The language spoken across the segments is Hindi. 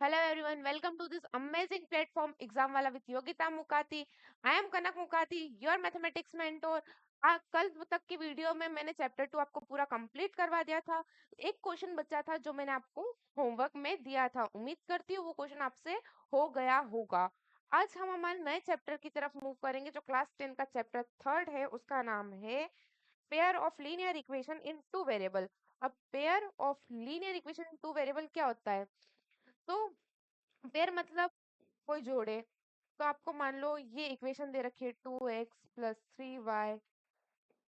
Hello everyone, welcome to this amazing platform Exam with Yogita Mukati. I am Kanak Mukati, your mathematics mentor. कल तक की वीडियो में मैंने चैप्टर 2 आपको पूरा कंप्लीट करवा दिया था। एक क्वेश्चन बचा था जो मैंने आपको होमवर्क में दिया था। उम्मीद करती हूँ वो क्वेश्चन आपसे हो गया होगा। आज हम हमारे नए चैप्टर की तरफ मूव करेंगे जो क्लास 10 का चैप्टर थर्ड है। उसका नाम है pair of linear equation in two variable. अब pair of linear equation in two variable क्या होता है? तो पेयर मतलब कोई जोड़े। तो आपको मान लो ये इक्वेशन दे रखी है 2x + 3y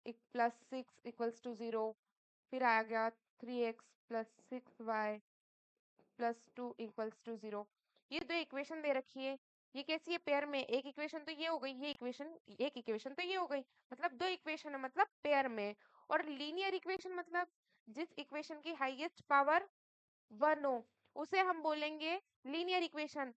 +6 इक्वल्स टू 0। फिर आ गया 3x + 6y +2 इक्वल्स टू 0। ये दो इक्वेशन दे रखी है। ये कैसी है? पेयर में। एक इक्वेशन तो ये हो गई, ये इक्वेशन, एक इक्वेशन तो ये हो गई, मतलब दो इक्वेशन है, मतलब पेयर में। और लीनियर इक्वेशन मतलब जिस इक्वेशन की हाईएस्ट पावर 1 हो उसे हम बोलेंगे लीनियर इक्वेशन।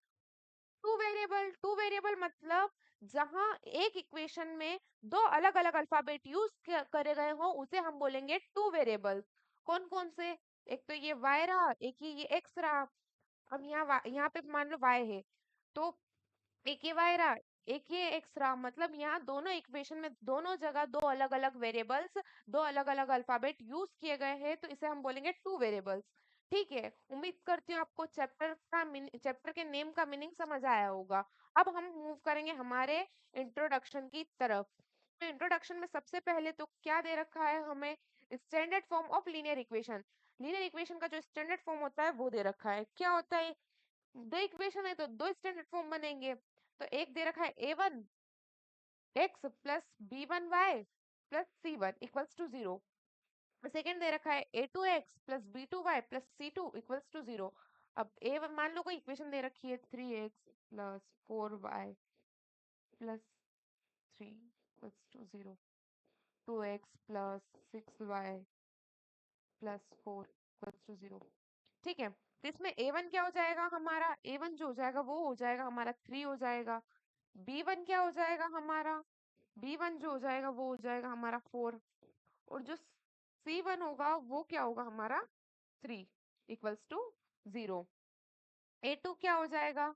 टू वेरिएबल मतलब जहां एक इक्वेशन में दो अलग अलग अल्फाबेट यूज करे गए हो उसे हम बोलेंगे टू वेरिएबल। कौन कौन से? एक तो ये y रहा, एक ही ये x रहा। अब यहाँ पे मान लो y है, तो एक ये y रहा, एक ये x रहा, मतलब यहाँ दोनों इक्वेशन में दोनों जगह दो अलग अलग वेरिएबल्स, दो अलग अलग अल्फाबेट यूज किए गए हैं, तो इसे हम बोलेंगे टू वेरिएबल्स। ठीक है, उम्मीद करती हूँ आपको चैप्टर के नेम का मीनिंग समझ आया होगा। अब हम मूव करेंगे हमारे इंट्रोडक्शन की तरफ। तो इंट्रोडक्शन में सबसे पहले तो क्या दे रखा है हमें? Standard form of linear equation. Linear equation का जो स्टैंडर्ड फॉर्म होता है वो दे रखा है। क्या होता है? दो इक्वेशन है तो दो स्टैंडर्ड फॉर्म बनेंगे। तो एक दे रखा है a1x + b1y + c1 = 0। सेकेंड दे रखा है a2x + b2y + c2 = 0। अब ए मान लो कोई इक्वेशन दे रखी है 3x + 4y + 3 = 0, 2x + 6y + 4 = 0। ठीक है, तो इसमें a1 क्या हो जाएगा हमारा? a1 जो हो जाएगा वो हो जाएगा हमारा 3 हो जाएगा। b1 क्या हो जाएगा हमारा? b1 जो हो जाएगा वो हो जाएगा हमारा 4। और जो c1 होगा वो क्या होगा हमारा? 3 = 0। a2 क्या हो जाएगा?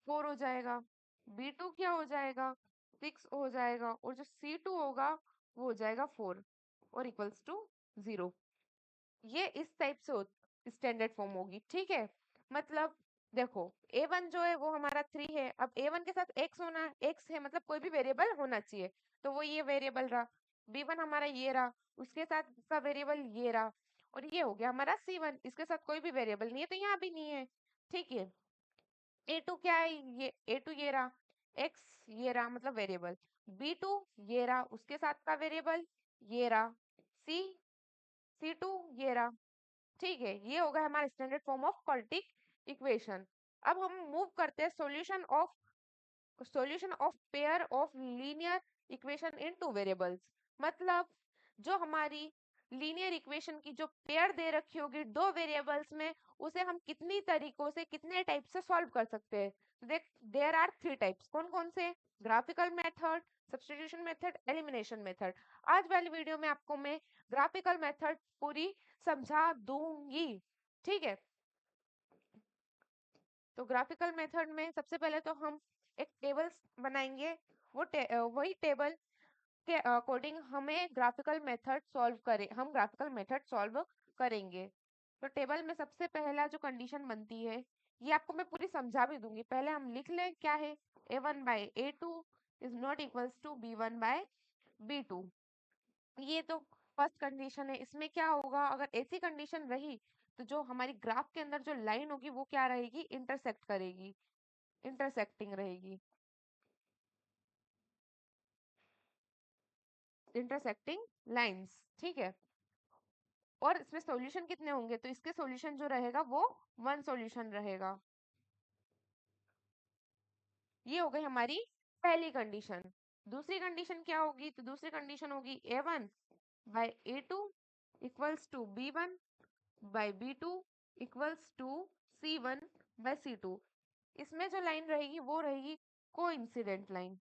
4 हो जाएगा। b2 क्या हो जाएगा? 6 हो जाएगा। और जो c2 होगा वो हो जाएगा 4 और =0। ये इस टाइप से स्टैंडर्ड फॉर्म होगी। ठीक है, मतलब देखो a1 जो है वो हमारा 3 है। अब a1 के साथ x होना, x है मतलब कोई भी वेरिएबल होना चाहिए, तो वो ये वेरिएबल रहा। b1 हमारा ये रहा, उसके साथ इसका वेरिएबल ये रहा। और ये हो गया हमारा c1, इसके साथ कोई भी वेरिएबल नहीं है तो यहाँ भी नहीं है। ठीक है, a2 क्या है? ये a2 ये रहा, x ये रहा मतलब वेरिएबल, b2 ये रहा, उसके साथ का वेरिएबल ये रहा, c c2 ये रहा। ठीक है, ये होगा हमारा standard form of quadratic equation. अब हम मूव करते हैं solution of pair of linear equation in two variables. मतलब जो हमारी लीनियर इक्वेशन की जो पेयर दे रखी होगी दो वेरिएबल्स में, उसे हम कितनी तरीकों से, कितने टाइप से सॉल्व कर सकते हैं? देख, देयर आर 3 टाइप्स। कौन कौन से? Graphical method, substitution method, elimination method. आज वाली वीडियो में आपको मैं ग्राफिकल मेथड पूरी समझा दूंगी। ठीक है, तो ग्राफिकल मेथड में सबसे पहले तो हम एक टेबल बनाएंगे। वही टेबल के अकॉर्डिंग हमें ग्राफिकल मेथड सॉल्व करें, हम ग्राफिकल मेथड सॉल्व करेंगे। तो टेबल में सबसे पहला जो कंडीशन बनती है, ये आपको मैं पूरी समझा भी दूंगी, पहले हम लिख लें क्या है। a1/a2 = b1/b2। ये तो फर्स्ट कंडीशन है। इसमें क्या होगा? अगर ऐसी कंडीशन रही तो जो हमारी ग्राफ के अंदर जो लाइन होगी वो क्या रहेगी? इंटरसेक्ट करेगी, इंटरसेक्टिंग रहेगी, इंटरसेक्टिंग लाइंस। ठीक है, और इसमें सॉल्यूशन कितने होंगे? तो इसके सॉल्यूशन जो रहेगा वो 1 सॉल्यूशन रहेगा। ये हो गई हमारी पहली कंडीशन। दूसरी कंडीशन क्या होगी? तो दूसरी कंडीशन होगी a1/a2 = b1/b2 = c1/c2। इसमें जो लाइन रहेगी वो रहेगी कोइंसिडेंट लाइन,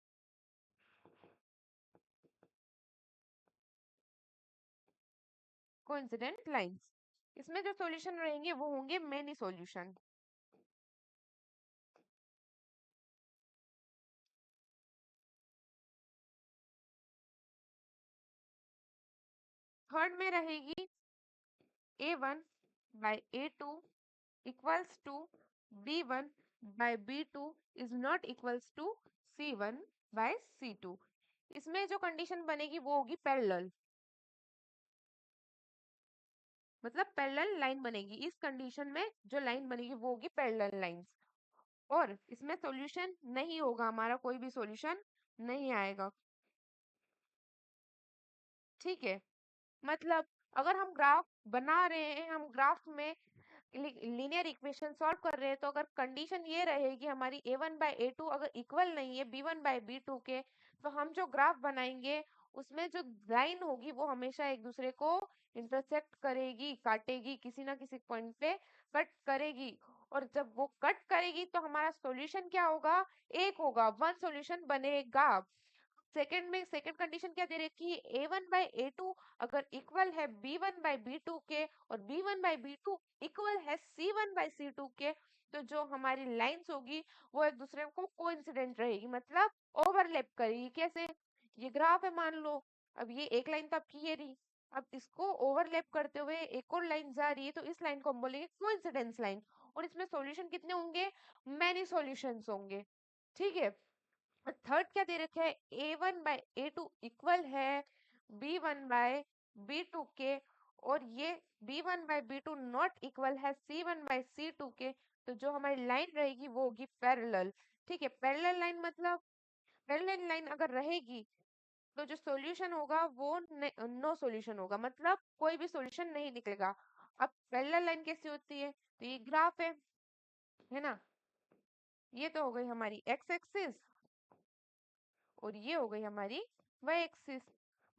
कोइंसिडेंट लाइंस। इसमें जो सॉल्यूशन रहेंगे वो होंगे मेनी सॉल्यूशन। थर्ड में रहेगी a1 by a2 equals to b1 by b2 is not equals to c1 by c2। इसमें जो कंडीशन बनेगी वो होगी पैरेलल, मतलब पैरेलल लाइन बनेगी। इस कंडीशन में जो लाइन बनेगी वो होगी पैरेलल लाइंस, और इसमें सॉल्यूशन नहीं होगा, हमारा कोई भी सॉल्यूशन नहीं आएगा। ठीक है, मतलब अगर हम ग्राफ बना रहे हैं, हम ग्राफ में लीनियर इक्वेशन सॉल्व कर रहे हैं, तो अगर कंडीशन ये रहेगी हमारी a1 बाय a2 अगर इक्वल नहीं है b1 बाय b2 के, तो हम जो ग्राफ बनाएंगे उसमें जो लाइन होगी वो हमेशा एक दूसरे को इंटरसेक्ट करेगी, काटेगी, किसी ना किसी पॉइंट पे कट करेगी। और जब वो कट करेगी तो हमारा सॉल्यूशन क्या होगा, एक होगा, वन सॉल्यूशन बनेगा। सेकंड में सेकंड कंडीशन क्या दे रखी है, a1 बाय a2 अगर इक्वल है b1 बाय b2 के, और b1 बाय b2 इक्वल है c1 बाय c2 के, तो जो हमारी लाइंस होगी वो एक दूसरे को कोइंसिडेंट रहेगी, मतलब ओवरलैप करेगी। कैसे, ये ग्राफ है मान लो, अब ये एक लाइन तो आपकी ये रही, अब इसको ओवरलैप करते हुए एक और लाइन जा रही है, तो इस लाइन को हम बोलेंगे कोइंसिडेंस लाइन। और इसमें सॉल्यूशन कितने होंगे, मैनी सॉल्यूशंस होंगे। ठीक है, थर्ड क्या दे रखा है, a1 बाय a2 इक्वल है b1 बाय b2 के, और ये b1 by b2 not equal है c1 बाय c2 के, तो जो हमारी लाइन रहेगी वो होगी पैरेलल। ठीक है, पैरेलल लाइन मतलब पैरेलल लाइन अगर रहेगी तो जो सॉल्यूशन होगा वो नो सॉल्यूशन होगा, मतलब कोई भी सॉल्यूशन नहीं निकलेगा। अब पैरेलल लाइन कैसी होती है, तो ये ग्राफ है ना, ये तो हो गई हमारी एक्स एक्सिस, और ये हो गई हमारी वाई एक्सिस।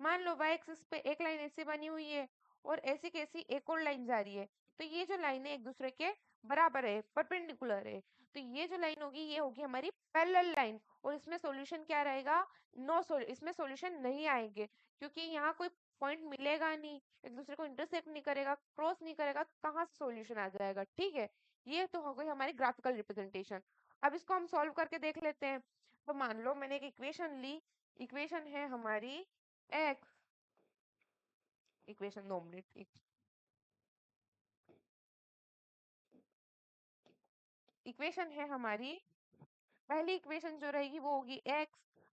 मान लो वाई एक्सिस पे एक लाइन ऐसी बनी हुई है और ऐसी कैसी एक और लाइन जा रही है, तो ये जो लाइन है एक दूसरे के बराबर है, परपेंडिकुलर है, तो ये जो लाइन होगी ये होगी हमारी पैरेलल लाइन। और इसमें सॉल्यूशन क्या रहेगा, नो इसमें सॉल्यूशन नहीं आएंगे, क्योंकि यहाँ कोई पॉइंट मिलेगा नहीं, एक दूसरे को इंटरसेक्ट नहीं करेगा, क्रॉस नहीं करेगा, कहाँ से सॉल्यूशन आ जाएगा। ठीक है, ये तो हो गई हमारी ग्राफिकल रिप्रेजेंटेशन। अब इसको हम सॉल्व करके देख लेते हैं। तो मान लो मैंने एक इक्वेशन ली, इक्वेशन है हमारी x, इक्वेशन 2 मिनट, इक्वेशन है हमारी, पहली इक्वेशन जो रहेगी वो होगी x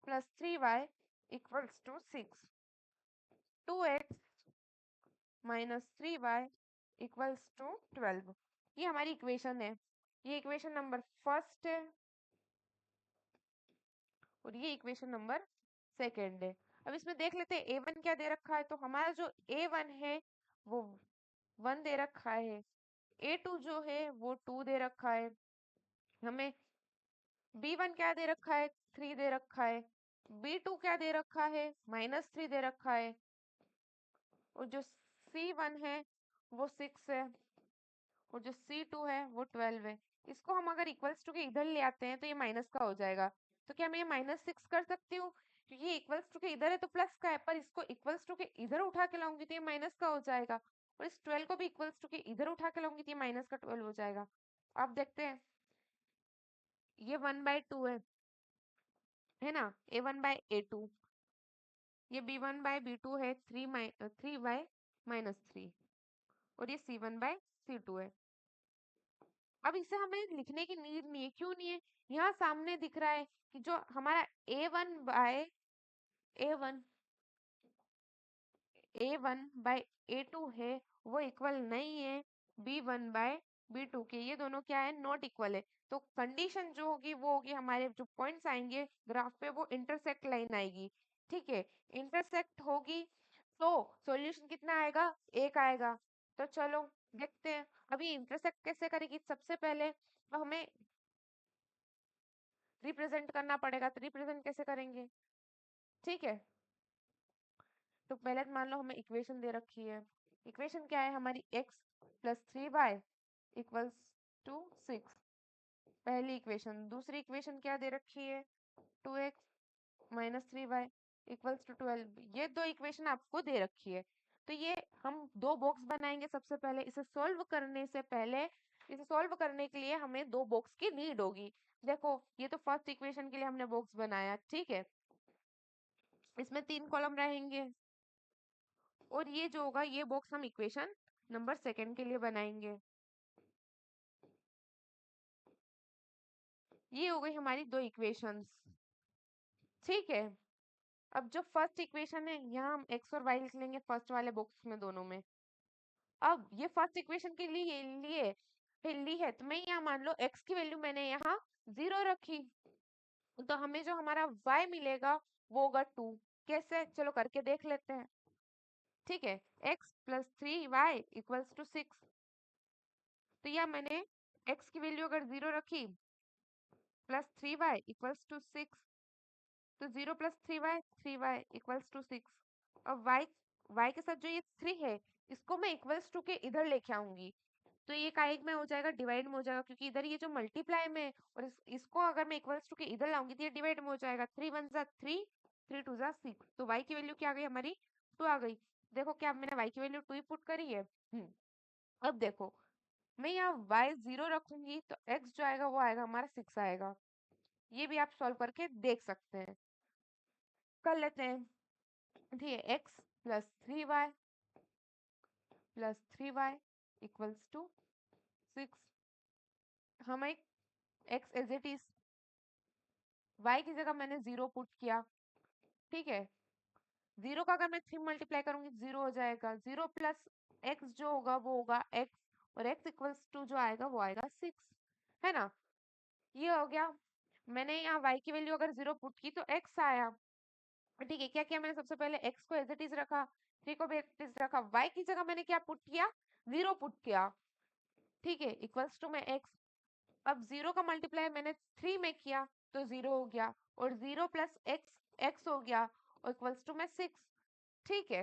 plus 3y equals to 6, 2x minus 3y equals to 12। ये हमारी इक्वेशन है, ये इक्वेशन नंबर फर्स्ट है, और ये इक्वेशन नंबर सेकेंड है। अब इसमें देख लेते हैं a1 क्या दे रखा है, तो हमारा जो a1 है वो 1 दे रखा है, a2 जो है वो 2 दे रखा है, हमें b1 क्या दे रखा है, 3 दे रखा है, b2 क्या दे रखा है, -3 दे रखा है, और जो c1 है वो 6 है, और जो c2 है वो 12 है। इसको हम अगर इक्वल्स टू के इधर ले आते हैं तो ये माइनस का हो जाएगा, तो क्या मैं ये -6 कर सकती हूँ, क्योंकि ये इक्वल्स टू के इधर है तो प्लस का है, पर इसको इक्वल्स टू के इधर उठा के लाऊंगी तो ये माइनस का हो जाएगा, और इस 12 को भी इक्वल्स टू के इधर उठा के लाऊंगी तो ये माइनस का 12 हो जाएगा। आप देखते हैं ये 1/2 है ना, a1/a2, ये b1/b2 है, 3y और ये c1/c2 है। अब इसे हमें लिखने की नीड नहीं है, क्यों नहीं है, यहाँ सामने दिख रहा है कि जो हमारा ए वन ए1/a2 है वो इक्वल नहीं है b1/b2 के, ये दोनों क्या है, नॉट इक्वल है। तो कंडीशन जो होगी वो होगी, हमारे जो पॉइंट्स आएंगे ग्राफ पे वो इंटरसेक्ट लाइन आएगी। ठीक है, इंटरसेक्ट होगी तो सॉल्यूशन कितना आएगा, एक आएगा। तो चलो देखते हैं अभी इंटरसेक्ट कैसे करेगी। सबसे पहले तो हमें रिप्रेजेंट करना पड़ेगा, तो रिप्रेजेंट कैसे करेंगे। ठीक है, तो पहले तो मान लो हमें इक्वेशन दे रखी है, इक्वेशन क्या है हमारी, x plus 3y equals to 6, पहली इक्वेशन। दूसरी इक्वेशन क्या दे रखी है, 2x minus 3y equals to 12, ये दो इक्वेशन आपको दे रखी है। तो ये हम दो बॉक्स बनाएंगे सबसे पहले, इसे सॉल्व करने से पहले, इसे सॉल्व करने के लिए हमें दो बॉक्स की नीड होगी। देखो ये तो फर्स्ट इक्वेशन के लिए हमने बॉक्स बनाया, ठीक है, इसमें 3 कॉलम रहेंगे, और ये जो होगा ये बॉक्स हम इक्वेशन नंबर सेकंड के लिए बनाएंगे। ये हो गई हमारी दो इक्वेशंस। ठीक है, अब जो फर्स्ट इक्वेशन है यहाँ हम एक्स और वाई लिख लेंगे फर्स्ट वाले बॉक्स में दोनों में। अब ये फर्स्ट इक्वेशन के लिए ली है तो मैं यहाँ मान लो एक्स की वैल्यू मैंने यहाँ 0 रखी, तो हमें जो हमारा y मिलेगा वो होगा 2। कैसे, चलो करके देख लेते हैं। ठीक है, x plus 3y equals to 6। तो यह मैंने x की वैल्यू अगर 0 रखी प्लस 3y इक्वल्स टू 6, तो 0 प्लस 3y इक्वल्स टू 6। अब y के साथ जो ये 3 है इसको मैं इक्वल्स टू के इधर लेके आऊंगी, तो ये काहे में हो जाएगा, डिवाइड में हो जाएगा, क्योंकि इधर ये जो मल्टीप्लाई में है, और इसको अगर मैं इक्वल्स टू के इधर लाऊंगी तो ये डिवाइड में हो जाएगा। 3 1 जा 3, 3 2 जा 6, तो y की वैल्यू क्या आ गई हमारी 2 आ गई। देखो क्या मैंने y की वैल्यू 2 ही पुट करी है। अब देखो मैं यहाँ y 0 रखूंगी तो x जो आएगा वो आएगा हमारा 6 आएगा। ये भी आप सॉल्व करके देख सकते हैं, कर लेते हैं। ठीक है, x plus three y equals to 6। हम एक x as it is, y की जगह मैंने 0 पुट किया। ठीक है, 0 का अगर मैं 3 मल्टीप्लाई करूंगी 0 हो जाएगा। 0 प्लस x जो होगा वो होगा x, और x इक्वल्स टू जो आएगा वो आएगा 6, है ना। ये हो गया। मैंने यहाँ y की वैल्यू अगर 0 पुट की तो x आया। ठीक है, क्या किया मैंने, सबसे पहले x को एज इट इज रखा, 3 को भी एज इट इज रखा, y की जगह मैंने क्या पुट किया, 0 पुट किया। ठीक है, इक्वल्स टू में x। अब 0 का मल्टीप्लाई मैंने 3 में किया तो 0 हो गया, और 0 प्लस x हो गया, और इक्वल्स टू में 6। ठीक है,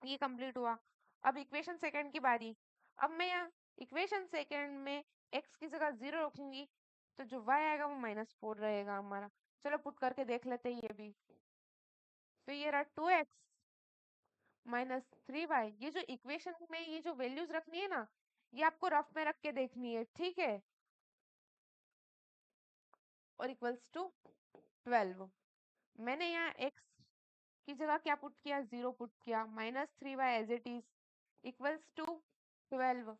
ये कंप्लीट हुआ। अब इक्वेशन सेकंड की बारी। अब मैं यहाँ इक्वेशन सेकंड में x की जगह 0 रखूंगी, तो जो y आएगा वो -4 रहेगा हमारा। चलो पुट करके देख लेते हैं ये भी। तो ये रहा 2x -3y। ये जो इक्वेशन में ये जो वैल्यूज रखनी है ना, ये आपको रफ में रख के देखनी है। ठीक है, और इक्वल्स टू 12। मैंने यहाँ x की जगह क्या पुट किया, 0 पुट किया, -3y as it is equals to 12।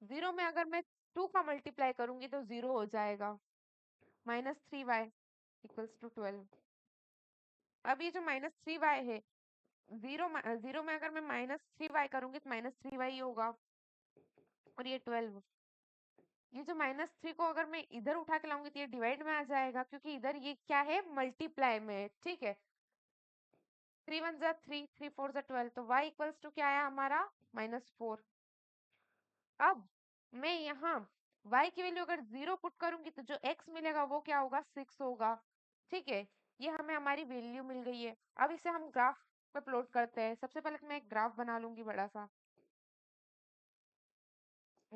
0 में अगर मैं 2 का मल्टीप्लाई करूंगी तो 0 हो जाएगा, -3y इक्वल्स टू 12। अब ये जो -3y है, 0 में अगर मैं -3y करूंगी तो -3y ही होगा, और ये 12। ये जो -3 को अगर मैं इधर उठा के लाऊंगी तो ये डिवाइड में आ जाएगा, क्योंकि इधर ये क्या है, मल्टीप्लाई में है। ठीक है, 3 1 जा 3, 3 4 जा 12, तो y इक्वल्स टू क्या आया हमारा, -4। अब मैं यहाँ y की वैल्यू अगर 0 पुट करूंगी तो जो x मिलेगा वो क्या होगा, 6 होगा। ठीक है, ये हमें हमारी वैल्यू मिल गई है। अब इसे हम ग्राफ पे प्लॉट करते हैं। सबसे पहले तो मैं एक ग्राफ बना लूंगी बड़ा सा।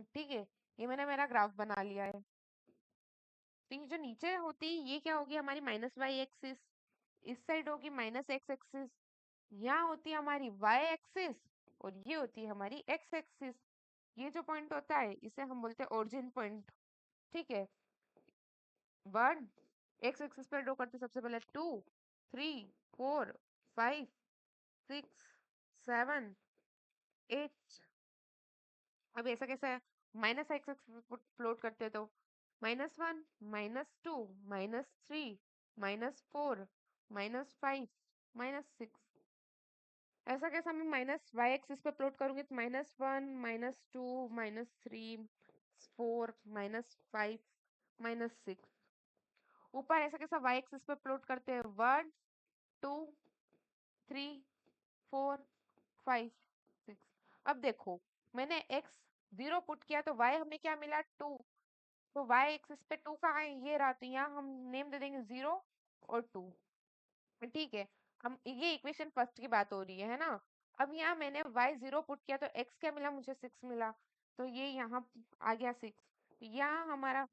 ठीक है, ये मैंने मेरा ग्राफ बना लिया है। तो ये जो नीचे होती है ये क्या होगी, हमारी -y एक्सिस, इस साइड होगी -x एक्सिस, यहाँ होती है हमारी y एक्सिस, और ये होती है हमारी x एक्सिस। ये जो पॉइंट होता है इसे हम बोलते हैं ओरिजिन पॉइंट। ठीक है, वन एक्स एक्सिस पर ड्रॉ करते हैं। सबसे पहले 2 3 4 5 6 7 8। अब ऐसा कैसा है, -x एक्सिस प्लॉट करते हैं तो -1 -2 -3 -4 -5 -6। ऐसा कैसा, मैं -y एक्सिस पे प्लॉट करूंगी तो -1 -2 -3 4 -5 -6। ऊपर ऐसा कैसा y एक्सिस पे प्लॉट करते हैं, 1 2 3 4 5 6। अब देखो मैंने x 0 पुट किया तो y हमें क्या मिला, 2। तो y एक्सिस पे 2 कहाँ है, ये रहा, तो यहाँ हम नेम दे देंगे 0 और 2। ठीक है, हम ये इक्वेशन फर्स्ट की बात हो रही है ना। अब यहाँ मैंने y 0 पुट किया तो x क्या मिला, मुझे 6 मिला, तो ये यहाँ आ गया 6। यहाँ हमारा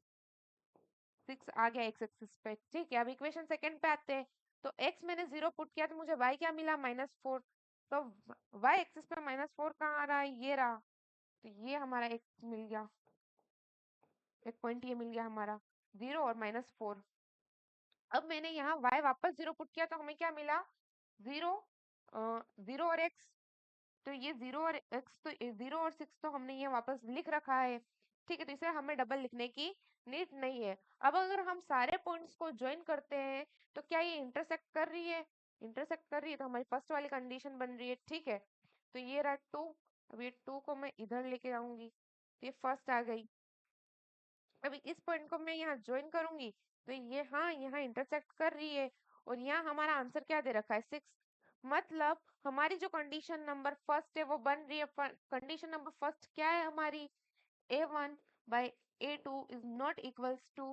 6 आ गया x एक्सिस पे। ठीक है, अब इक्वेशन सेकंड पे आते हैं। तो x मैंने 0 पुट किया तो मुझे y क्या मिला, -4। तो y एक्सिस पे -4 कहाँ आ रहा है, ये रहा, तो ये हमारा एक मिल गया, एक पॉइंट ये मिल गया हमारा, 0 और -4। अब मैंने यहाँ y वापस 0 पुट किया तो हमें क्या मिला, 0 0 और x। तो ये 0 और x तो 0 और 6 तो हमने ये वापस लिख रखा है। ठीक है, तो इसे हमें डबल लिखने की नीड नहीं है। अब अगर हम सारे पॉइंट्स को ज्वाइन करते हैं तो क्या ये इंटरसेक्ट कर रही है? इंटरसेक्ट कर रही है, तो हमारी फर्स्ट वाली कंडीशन बन रही है। ठीक है, तो ये रहा 2। अब ये 2 को मैं इधर लेके जाऊंगी, तो ये फर्स्ट आ गई। अभी इस पॉइंट को मैं यहाँ ज्वाइन करूंगी, तो ये हाँ यहाँ इंटरसेक्ट कर रही है। और यहाँ हमारा आंसर क्या दे रखा है? 6। मतलब हमारी जो कंडीशन नंबर फर्स्ट है वो बन रही है। कंडीशन नंबर फर्स्ट क्या है हमारी? A1 by A2 is not equals to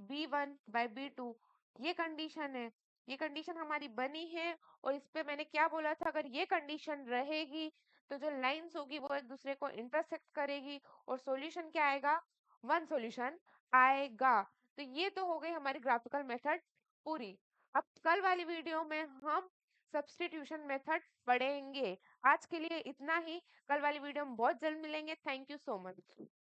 B1 by B2। ये कंडीशन है, ये कंडीशन हमारी बनी है। और इस पे मैंने क्या बोला था? अगर ये कंडीशन रहेगी तो जो लाइंस होगी वो एक दूसरे को इंटरसेक्ट करेगी और सॉल्यूशन क्या आएगा? वन सॉल्यूशन आएगा। तो ये तो हो गई हमारी ग्राफिकल मेथड पूरी। अब कल वाली वीडियो में हम सब्स्टिट्यूशन मेथड पढ़ेंगे। आज के लिए इतना ही। कल वाली वीडियो में बहुत जल्द मिलेंगे। Thank you so much.